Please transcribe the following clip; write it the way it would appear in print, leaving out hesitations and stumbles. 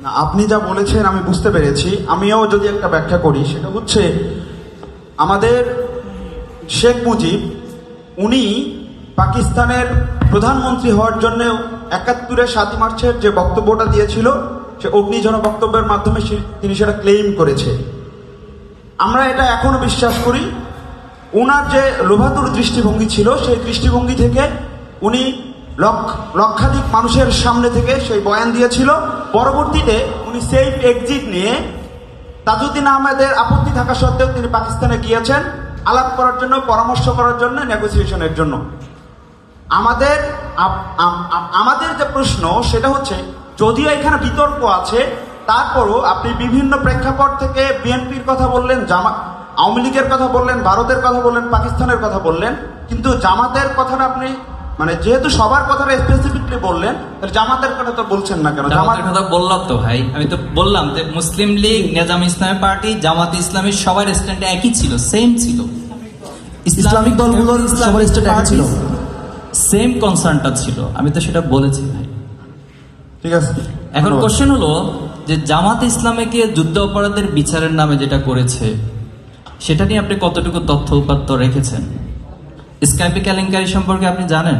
না, আপনি যা বলেছেন আমি বুঝতে পেরেছি। আমিও যদি একটা ব্যাখ্যা করি, সেটা হচ্ছে আমাদের শেখ মুজিব উনি পাকিস্তানের প্রধানমন্ত্রী হওয়ার জন্য ৭১-এর ৭ই মার্চের যে বক্তব্যটা দিয়েছিল, সে অগ্নিঝরা বক্তব্যের মাধ্যমে তিনি সেটা ক্লেইম করেছে। আমরা এটা এখনো বিশ্বাস করি। ওনার যে লোভাতুর দৃষ্টিভঙ্গি ছিল, সেই দৃষ্টিভঙ্গি থেকে উনি লক্ষাধিক মানুষের সামনে থেকে সেই বয়ান দিয়েছিল। পরবর্তীতে উনি সেফ এক্সিট নিয়ে তাজউদ্দিন আহমেদের আপত্তি থাকা সত্ত্বেও তিনি পাকিস্তানে গিয়েছেন আলাপ করার জন্য, পরামর্শ করার জন্য, নেগোসিয়েশনের জন্য। আমাদের যে প্রশ্ন সেটা হচ্ছে, যদিও এখানে বিতর্ক আছে, তারপরও আপনি বিভিন্ন প্রেক্ষাপট থেকে বিএনপির কথা বললেন, আওয়ামী লীগের কথা বললেন, ভারতের কথা বললেন, পাকিস্তানের কথা বললেন, কিন্তু জামাতের কথাটা আপনি যেহেতু সবার কথাটা স্পেসিফিকলি বললেন, জামাতের কথা তো বলছেন না কেন? জামাতের কথা বললাম তো ভাই, আমি তো বললাম যে মুসলিম লীগ, নিজাম ইসলামী পার্টি, জামাত ইসলামী সবার স্ট্যান্ড একই ছিল, সেম ছিল। ইসলামিক দলগুলোর সবার স্ট্যান্ড একই ছিল, সেম কনসার্নটা ছিল। আমি তো সেটা বলেছি ভাই। ঠিক আছে, এখন কোশ্চেন হলো যে জামাত ইসলামীকে যুদ্ধ অপরাধের বিচারের নামে যেটা করেছে, সেটা নিয়ে আপনি কতটুকু তথ্য উপাত্ত রেখেছেন? স্কাইপি কেলেঙ্কারি সম্পর্কে আপনি জানেন?